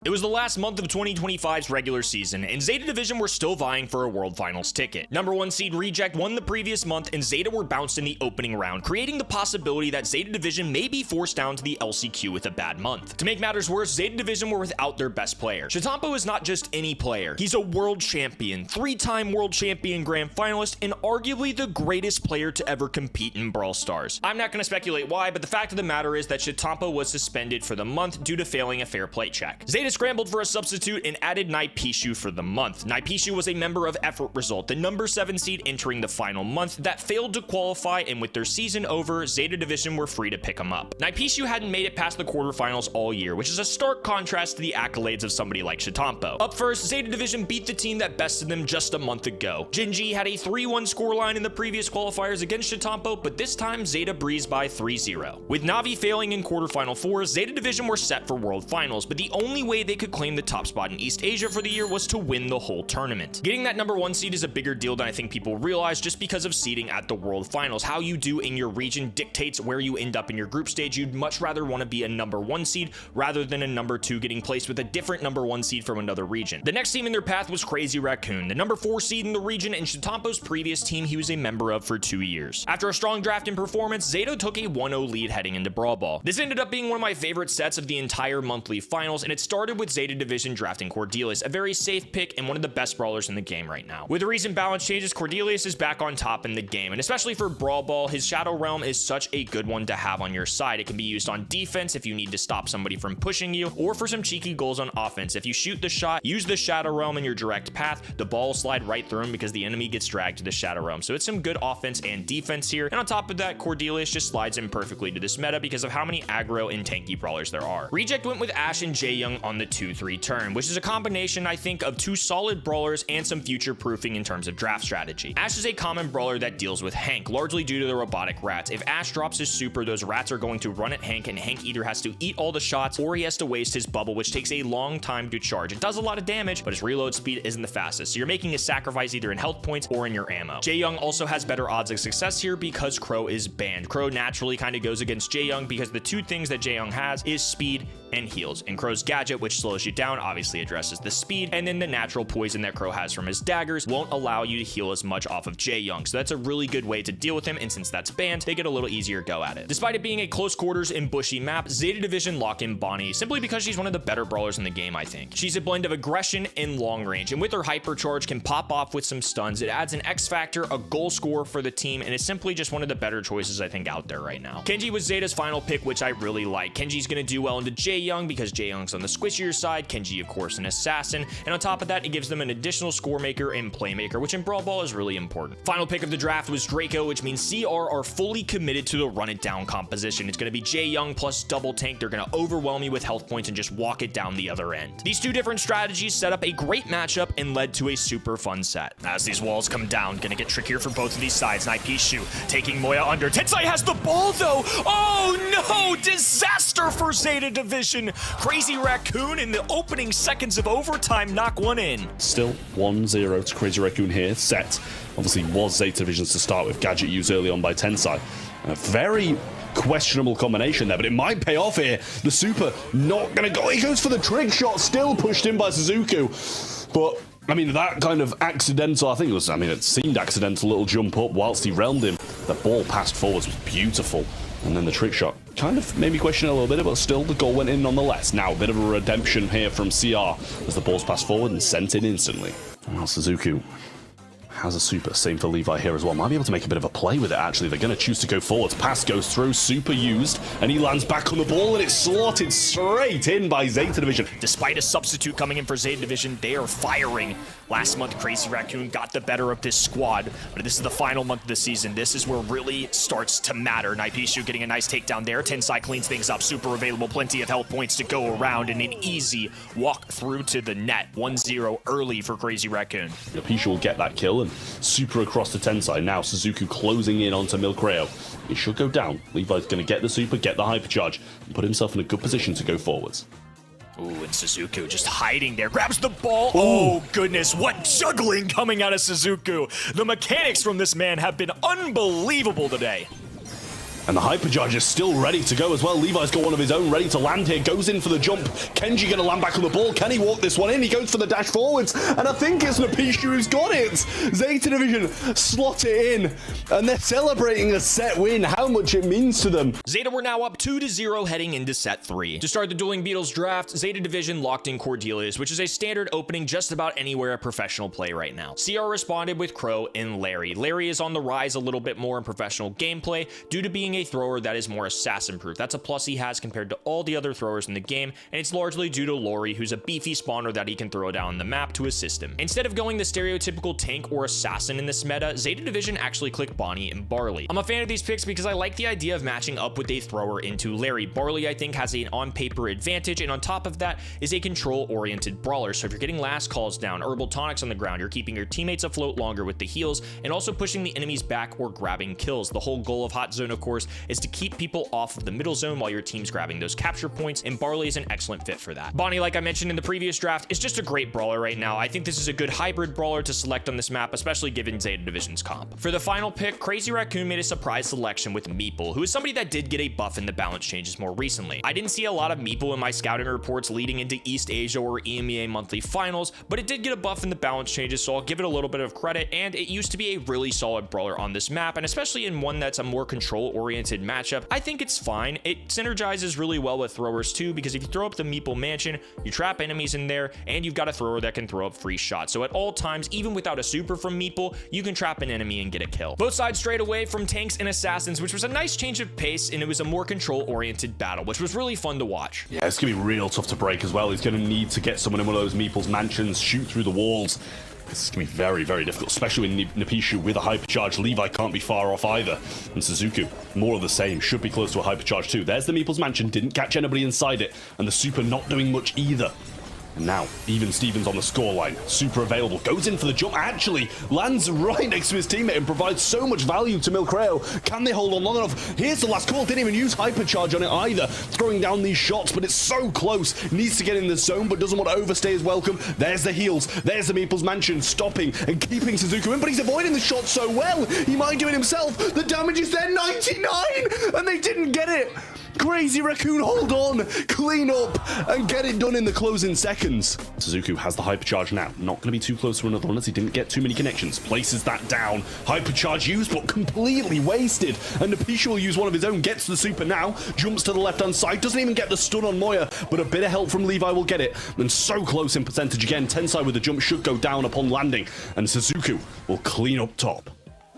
It was the last month of 2025's regular season, and ZETA Division were still vying for a World Finals ticket. Number 1 seed Reject won the previous month, and ZETA were bounced in the opening round, creating the possibility that ZETA Division may be forced down to the LCQ with a bad month. To make matters worse, ZETA Division were without their best player. Sitetampo is not just any player. He's a world champion, 3-time world champion grand finalist, and arguably the greatest player to ever compete in Brawl Stars. I'm not going to speculate why, but the fact of the matter is that Sitetampo was suspended for the month due to failing a fair play check. ZETA scrambled for a substitute and added Naipishu for the month. Naipishu was a member of Effort Result, the number 7 seed entering the final month that failed to qualify, and with their season over, ZETA Division were free to pick him up. Naipishu hadn't made it past the quarterfinals all year, which is a stark contrast to the accolades of somebody like Sitetampo. Up first, ZETA Division beat the team that bested them just a month ago. Jinji had a 3-1 scoreline in the previous qualifiers against Sitetampo, but this time ZETA breezed by 3-0. With Navi failing in quarterfinal 4, ZETA Division were set for World Finals, but the only way they could claim the top spot in East Asia for the year was to win the whole tournament. Getting that number 1 seed is a bigger deal than I think people realize just because of seeding at the World Finals. How you do in your region dictates where you end up in your group stage. You'd much rather want to be a number 1 seed rather than a number 2 getting placed with a different number 1 seed from another region. The next team in their path was Crazy Raccoon, the number 4 seed in the region and Sitetampo's previous team he was a member of for 2 years. After a strong draft and performance, ZETA took a 1-0 lead heading into Brawl Ball. This ended up being one of my favorite sets of the entire monthly finals, and it started with ZETA Division drafting Cordelius, a very safe pick and one of the best brawlers in the game right now. With the recent balance changes, Cordelius is back on top in the game, and especially for Brawl Ball, his Shadow Realm is such a good one to have on your side. It can be used on defense if you need to stop somebody from pushing you, or for some cheeky goals on offense. If you shoot the shot, use the Shadow Realm in your direct path, the ball will slide right through him because the enemy gets dragged to the Shadow Realm. So it's some good offense and defense here, and on top of that, Cordelius just slides in perfectly to this meta because of how many aggro and tanky brawlers there are. Reject went with Ashe and Jaeyoung on the 2-3 turn, which is a combination, I think, of 2 solid brawlers and some future proofing in terms of draft strategy. Ashe is a common brawler that deals with Hank, largely due to the robotic rats. If Ashe drops his super, those rats are going to run at Hank, and Hank either has to eat all the shots or he has to waste his bubble, which takes a long time to charge. It does a lot of damage, but his reload speed isn't the fastest, so you're making a sacrifice either in health points or in your ammo. Jaeyoung also has better odds of success here because Crow is banned. Crow naturally kind of goes against Jaeyoung because the 2 things that Jaeyoung has is speed and heals, and Crow's gadget, which slows you down, obviously addresses the speed, and then the natural poison that Crow has from his daggers won't allow you to heal as much off of Jaeyoung, so that's a really good way to deal with him, and since that's banned, they get a little easier go at it. Despite it being a close quarters and bushy map, ZETA Division lock in Bonnie simply because she's one of the better brawlers in the game, I think. She's a blend of aggression and long range, and with her hypercharge can pop off with some stuns. It adds an X factor, a goal scorer for the team, and it's simply just one of the better choices I think out there right now. Kenji was ZETA's final pick, which I really like. Kenji's gonna do well into Jaeyoung because Jaeyoung's on the squishier side, Kenji of course an assassin, and on top of that it gives them an additional score maker and playmaker, which in Brawl Ball is really important. Final pick of the draft was Draco, which means CR are fully committed to the run it down composition. It's gonna be Jaeyoung plus double tank. They're gonna overwhelm you with health points and just walk it down the other end. These 2 different strategies set up a great matchup and led to a super fun set. As these walls come down, gonna get trickier for both of these sides. Naipishu taking Moya under. Tensai has the ball though. Oh no, disaster for ZETA Division. Crazy Raccoon in the opening seconds of overtime knock one in. Still 1-0 to Crazy Raccoon here. Set obviously was ZETA Division's to start with. Gadget used early on by Tensai. A very questionable combination there, but it might pay off here. The super not gonna go. He goes for the trick shot, still pushed in by Suzuku. But I mean, that kind of accidental, I think it was, I mean, it seemed accidental little jump up whilst he realmed him. The ball passed forwards was beautiful. And then the trick shot kind of made me question it a little bit, but still the goal went in nonetheless. Now, a bit of a redemption here from CR as the ball's passed forward and sent in instantly. Well, Suzuku has a super. Same for Levi here as well. Might be able to make a bit of a play with it, actually. They're going to choose to go forwards. Pass goes through, super used, and he lands back on the ball, and it's slotted straight in by ZETA Division. Despite a substitute coming in for ZETA Division, they are firing. Last month, Crazy Raccoon got the better of this squad, but this is the final month of the season. This is where it really starts to matter. Naipishu getting a nice takedown there. Tensai cleans things up. Super available. Plenty of health points to go around, and an easy walk through to the net. 1-0 early for Crazy Raccoon. Naipishu will get that kill, and super across to Tensai. Now Suzuku closing in onto Milkreo. It should go down. Levi's going to get the super, get the hypercharge, and put himself in a good position to go forwards. Ooh, and Suzuku just hiding there. Grabs the ball. Ooh. Oh, goodness. What juggling coming out of Suzuku. The mechanics from this man have been unbelievable today. And the Hypercharge is still ready to go as well. Levi's got one of his own ready to land here. Goes in for the jump. Kenji going to land back on the ball. Can he walk this one in? He goes for the dash forwards. And I think it's Napishu who's got it. Zeta Division slot it in. And they're celebrating a set win. How much it means to them. Zeta were now up 2-0 heading into set 3. To start the Dueling Beetles draft, Zeta Division locked in Cordelius, which is a standard opening just about anywhere at professional play right now. CR responded with Crow and Larry. Larry is on the rise a little bit more in professional gameplay due to being a thrower that is more assassin proof. That's a plus he has compared to all the other throwers in the game, and it's largely due to Lori, who's a beefy spawner that he can throw down the map to assist him. Instead of going the stereotypical tank or assassin in this meta, Zeta Division actually clicked Bonnie and Barley. I'm a fan of these picks because I like the idea of matching up with a thrower into Larry. Barley, I think, has an on-paper advantage, and on top of that is a control-oriented brawler. So if you're getting last calls down, herbal tonics on the ground, you're keeping your teammates afloat longer with the heals, and also pushing the enemies back or grabbing kills. The whole goal of Hot Zone, of course, is to keep people off of the middle zone while your team's grabbing those capture points, and Barley is an excellent fit for that. Bonnie, like I mentioned in the previous draft, is just a great brawler right now. I think this is a good hybrid brawler to select on this map, especially given Zeta Division's comp. For the final pick, Crazy Raccoon made a surprise selection with Meeple, who is somebody that did get a buff in the balance changes more recently. I didn't see a lot of Meeple in my scouting reports leading into East Asia or EMEA monthly finals, but it did get a buff in the balance changes, so I'll give it a little bit of credit, and it used to be a really solid brawler on this map, and especially in one that's a more control-oriented matchup, I think it's fine. It synergizes really well with throwers too, because if you throw up the Meeple Mansion, you trap enemies in there, and you've got a thrower that can throw up free shots. So at all times, even without a super from Meeple, you can trap an enemy and get a kill. Both sides strayed away from tanks and assassins, which was a nice change of pace, and it was a more control-oriented battle, which was really fun to watch. Yeah, it's going to be real tough to break as well. He's going to need to get someone in one of those Meeple's mansions, shoot through the walls. This is going to be very, very difficult, especially when Napishu with a hypercharge. Levi can't be far off either. And Suzuku, more of the same, should be close to a hypercharge too. There's the Meeple's mansion, didn't catch anybody inside it, and the super not doing much either. And now, even Stevens on the scoreline, super available, goes in for the jump, actually lands right next to his teammate and provides so much value to Milcreo. Can they hold on long enough? Here's the last call, didn't even use hypercharge on it either, throwing down these shots, but it's so close. Needs to get in the zone, but doesn't want to overstay his welcome. There's the heals, there's the Meeple's mansion, stopping and keeping Suzuku in, but he's avoiding the shot so well. He might do it himself. The damage is there, 99, and they didn't get it. Crazy Raccoon, hold on, clean up, and get it done in the closing seconds. Suzuku has the hypercharge now. Not going to be too close to another one as he didn't get too many connections. Places that down. Hypercharge used, but completely wasted. And Napishu will use one of his own, gets the super now, jumps to the left-hand side, doesn't even get the stun on Moya, but a bit of help from Levi will get it. And so close in percentage again. Tensai with the jump should go down upon landing, and Suzuku will clean up top.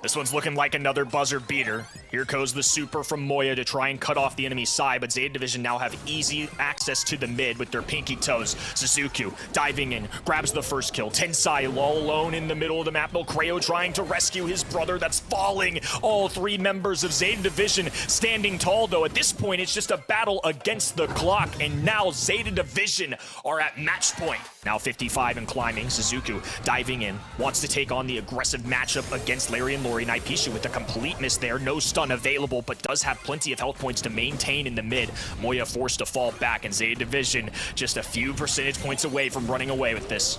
This one's looking like another buzzer beater. Here goes the super from Moya to try and cut off the enemy side, but Zeta Division now have easy access to the mid with their pinky toes. Suzuku diving in, grabs the first kill. Tensai all alone in the middle of the map. Milcreo trying to rescue his brother that's falling. All three members of Zeta Division standing tall, though. At this point, it's just a battle against the clock, and now Zeta Division are at match point. Now 55 and climbing. Suzuku diving in, wants to take on the aggressive matchup against Larry and Lori. Napishu with a complete miss there. No stun available, but does have plenty of health points to maintain in the mid. Moya forced to fall back, and Zeta Division just a few percentage points away from running away with this.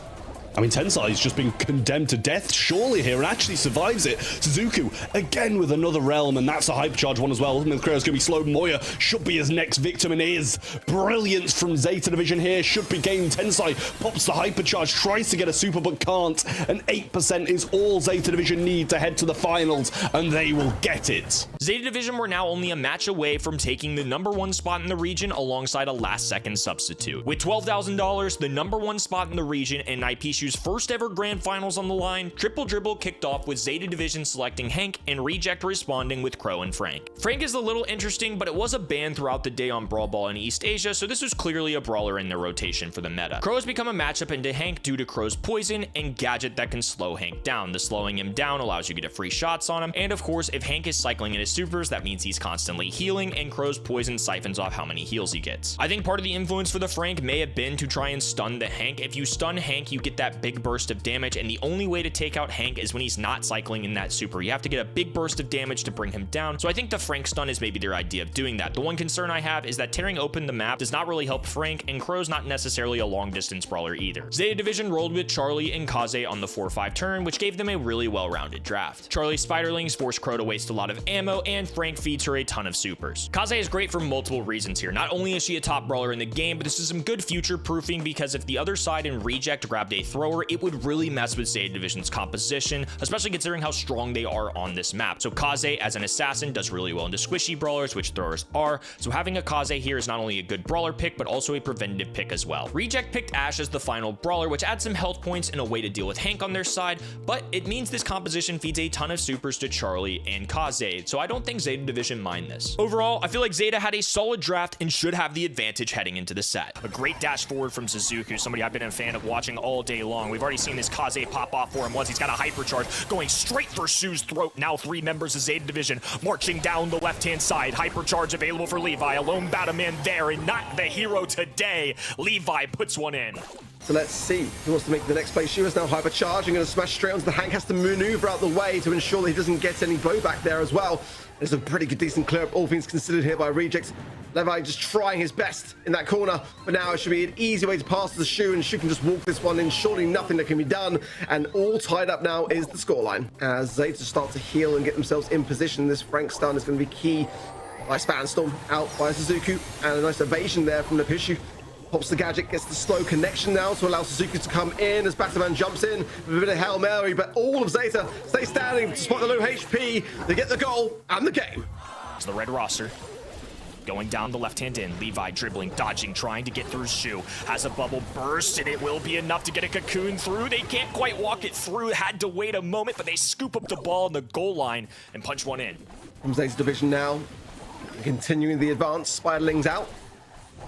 I mean, Tensai's just been condemned to death surely here and actually survives it. Suzuku, again with another realm, and that's a hypercharge one as well. Milcreo's going to be slowed. Moya should be his next victim and is. Brilliance from Zeta Division here. Should be gained. Tensai pops the hypercharge, tries to get a super but can't. And 8% is all Zeta Division need to head to the finals, and they will get it. Zeta Division were now only a match away from taking the #1 spot in the region alongside a last-second substitute. With $12,000, the #1 spot in the region, and Napishu's first ever grand finals on the line, Triple Dribble kicked off with Zeta Division selecting Hank and Reject responding with Crow and Frank. Frank is a little interesting, but it was a ban throughout the day on Brawl Ball in East Asia, so this was clearly a brawler in their rotation for the meta. Crow has become a matchup into Hank due to Crow's poison and gadget that can slow Hank down. The slowing him down allows you to get free shots on him, and of course, if Hank is cycling in his supers, that means he's constantly healing, and Crow's poison siphons off how many heals he gets. I think part of the influence for the Frank may have been to try and stun the Hank. If you stun Hank, you get that that big burst of damage, and the only way to take out Hank is when he's not cycling in that super. You have to get a big burst of damage to bring him down, so I think the Frank stun is maybe their idea of doing that. The one concern I have is that tearing open the map does not really help Frank, and Crow's not necessarily a long distance brawler either. Zeta Division rolled with Charlie and Kaze on the 4-5 turn, which gave them a really well-rounded draft. Charlie's spiderlings force Crow to waste a lot of ammo, and Frank feeds her a ton of supers. Kaze is great for multiple reasons here. Not only is she a top brawler in the game, but this is some good future proofing, because if the other side in Reject grabbed a thrower, it would really mess with Zeta Division's composition, especially considering how strong they are on this map. So Kaze as an assassin does really well into squishy brawlers, which throwers are, so having a Kaze here is not only a good brawler pick, but also a preventative pick as well. Reject picked Ashe as the final brawler, which adds some health points and a way to deal with Hank on their side, but it means this composition feeds a ton of supers to Charlie and Kaze, so I don't think Zeta Division mind this. Overall, I feel like Zeta had a solid draft and should have the advantage heading into the set. A great dash forward from Suzuku, somebody I've been a fan of watching all day long. We've already seen this Kaze pop off for him once. He's got a hypercharge going straight for Sue's throat. Now 3 members of Zeta Division marching down the left-hand side. Hypercharge available for Levi. A lone Batman there, and not the hero today. Levi puts one in. So let's see who wants to make the next play. She is now hypercharging, going to smash straight onto the Hank. Has to maneuver out the way to ensure that he doesn't get any blowback there as well. There's a pretty good, decent clear up, all things considered here by Reject. Levi just trying his best in that corner, but now it should be an easy way to pass to the Shu, and Shu can just walk this one in. Surely nothing that can be done, and all tied up now is the scoreline. As Zeta start to heal and get themselves in position, this Frank stun is going to be key. Nice Fanstorm out by Suzuku, and a nice evasion there from the Pishu. Pops the gadget, gets the slow connection now to allow Suzuki to come in as Batman jumps in with a bit of Hail Mary, but all of Zeta stay standing despite the low HP. They get the goal and the game. It's the red roster. Going down the left-hand in, Levi dribbling, dodging, trying to get through Shu. Has a bubble burst, and it will be enough to get a cocoon through. They can't quite walk it through. Had to wait a moment, but they scoop up the ball on the goal line and punch one in. From Zeta Division now, continuing the advance. Spiderlings out.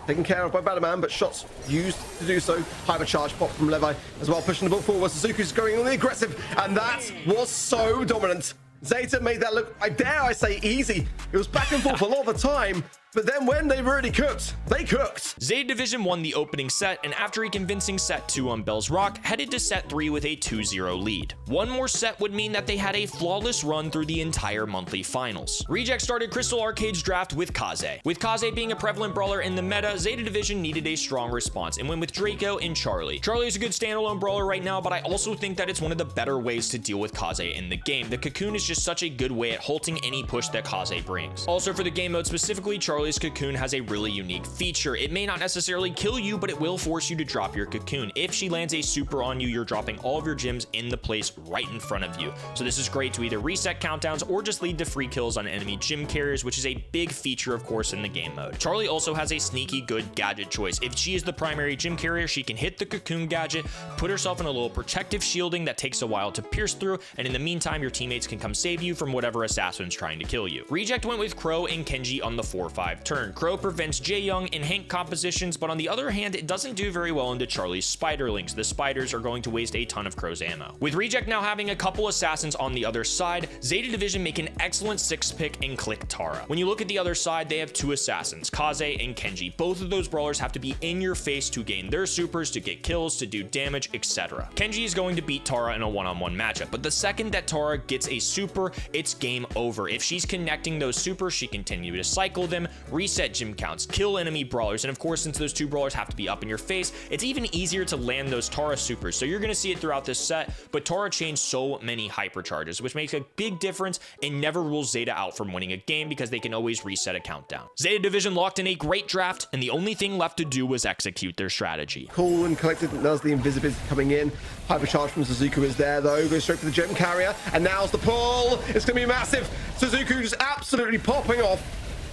Taken care of by Batman, but shots used to do so. Hypercharge pop from Levi as well, pushing the ball forward. Suzuki's going on the aggressive, and that was so dominant. Zeta made that look, I dare I say, easy. It was back and forth a lot of the time, but then when they really cooked, they cooked. Zeta Division won the opening set, and after a convincing set 2 on Bell's Rock, headed to set 3 with a 2-0 lead. One more set would mean that they had a flawless run through the entire monthly finals. Reject started Crystal Arcade's draft with Kaze. With Kaze being a prevalent brawler in the meta, Zeta Division needed a strong response, and went with Draco and Charlie. Charlie is a good standalone brawler right now, but I also think that it's one of the better ways to deal with Kaze in the game. The cocoon is just such a good way at halting any push that Kaze brings. Also, for the game mode specifically, Charlie's cocoon has a really unique feature. It may not necessarily kill you, but it will force you to drop your cocoon. If she lands a super on you, you're dropping all of your gems in the place right in front of you. So this is great to either reset countdowns or just lead to free kills on enemy gym carriers, which is a big feature, of course, in the game mode. Charlie also has a sneaky good gadget choice. If she is the primary gym carrier, she can hit the cocoon gadget, put herself in a little protective shielding that takes a while to pierce through, and in the meantime, your teammates can come save you from whatever assassin's trying to kill you. Reject went with Crow and Kenji on the 4-5 turn. Crow prevents Jaeyoung and Hank compositions, but on the other hand, it doesn't do very well into Charlie's spiderlings. The spiders are going to waste a ton of Crow's ammo. With Reject now having a couple assassins on the other side, Zeta Division make an excellent 6th pick and click Tara. When you look at the other side, they have 2 assassins, Kaze and Kenji. Both of those brawlers have to be in your face to gain their supers, to get kills, to do damage, etc. Kenji is going to beat Tara in a one-on-one matchup, but the second that Tara gets a super, it's game over. If she's connecting those supers, she can continue to cycle them, reset gym counts, kill enemy brawlers, and of course, since those 2 brawlers have to be up in your face, it's even easier to land those Tara supers. So you're going to see it throughout this set, but Tara changed so many hypercharges, which makes a big difference and never rules Zeta out from winning a game because they can always reset a countdown. Zeta Division locked in a great draft, and the only thing left to do was execute their strategy. Cool and collected. There's the invisibility coming in. Hypercharge from Suzuku is there though. Goes straight for the gem carrier, and now's the pull. It's going to be massive. Suzuku just absolutely popping off,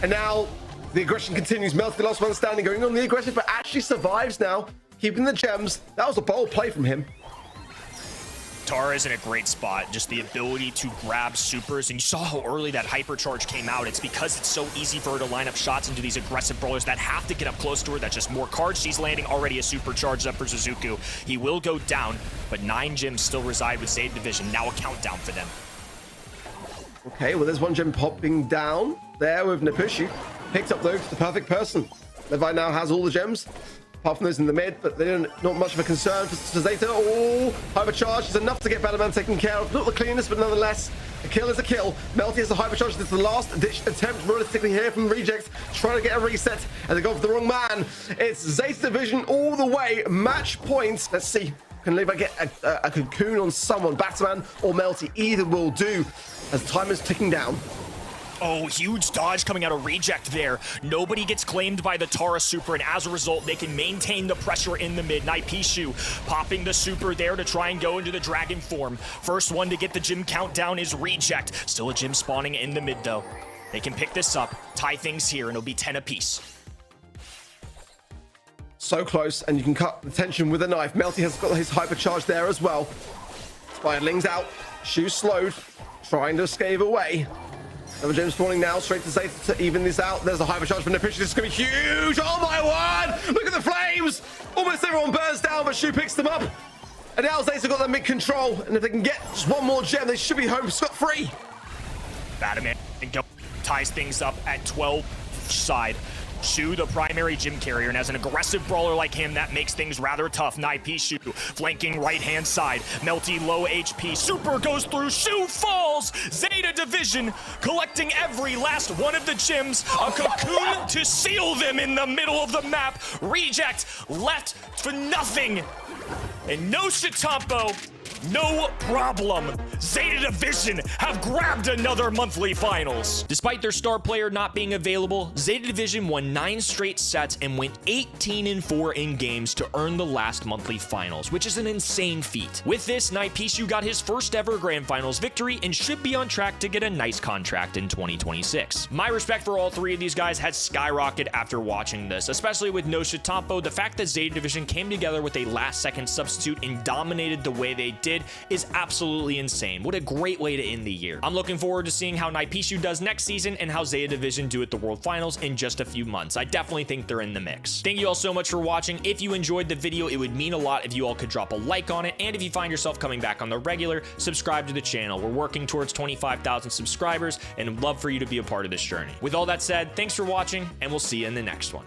and now the aggression continues. Melts the last one standing, going on the aggressive, but actually survives now, keeping the gems. That was a bold play from him. Tara is in a great spot, just the ability to grab supers, and you saw how early that hypercharge came out. It's because it's so easy for her to line up shots into these aggressive brawlers that have to get up close to her. That's just more cards. She's landing already a super charged up for Suzuku. He will go down, but 9 gems still reside with Zeta Division. Now a countdown for them. Okay, well, there's one gem popping down there with Nepushu. Picked up though the perfect person. Levi now has all the gems. apart from those in the mid, but they're not much of a concern for ZETA. Oh, hypercharge is enough to get Batman taken care of. Not the cleanest, but nonetheless, a kill is a kill. Melty has a hypercharge. This is the last ditch attempt realistically here from Rejects, trying to get a reset, and they go for the wrong man. It's ZETA Division all the way, match points. Let's see. Can Levi get a cocoon on someone? Batman or Melty, either will do, as time is ticking down. Oh, huge dodge coming out of Reject there. Nobody gets claimed by the Tara Super, and as a result, they can maintain the pressure in the mid. Naipishu popping the Super there to try and go into the Dragon form. First one to get the gym countdown is Reject. Still a gym spawning in the mid, though. They can pick this up, tie things here, and it'll be 10 apiece. So close, and you can cut the tension with a knife. Melty has got his hypercharge there as well. Spiderling's out. Shu slowed, trying to escape away. Another gem spawning now, straight to ZETA to even this out. There's a hypercharge from the pitch. This is going to be huge. Oh my word! Look at the flames! Almost everyone burns down, but Shu picks them up. And now ZETA got that mid control. And if they can get just one more gem, they should be home scot-free. Batman ties things up at 12 side. Shu, the primary gym carrier, and as an aggressive brawler like him, that makes things rather tough. Naipishu flanking right-hand side. Melty low HP. Super goes through. Shu falls. ZETA Division collecting every last one of the gyms. A cocoon to seal them in the middle of the map. Reject left for nothing. And no Sitetampo. No problem. ZETA Division have grabbed another monthly finals. Despite their star player not being available, ZETA Division won 9 straight sets and went 18-4 in games to earn the last monthly finals, which is an insane feat. With this, Naipishu got his first ever grand finals victory and should be on track to get a nice contract in 2026. My respect for all three of these guys has skyrocketed after watching this, especially with no Sitetampo. The fact that ZETA Division came together with a last-second substitute and dominated the way they did is absolutely insane. What a great way to end the year. I'm looking forward to seeing how Naipishu does next season and how ZETA Division do at the World Finals in just a few months. I definitely think they're in the mix. Thank you all so much for watching. If you enjoyed the video, it would mean a lot if you all could drop a like on it, and if you find yourself coming back on the regular, subscribe to the channel. We're working towards 25,000 subscribers and would love for you to be a part of this journey. With all that said, thanks for watching, and we'll see you in the next one.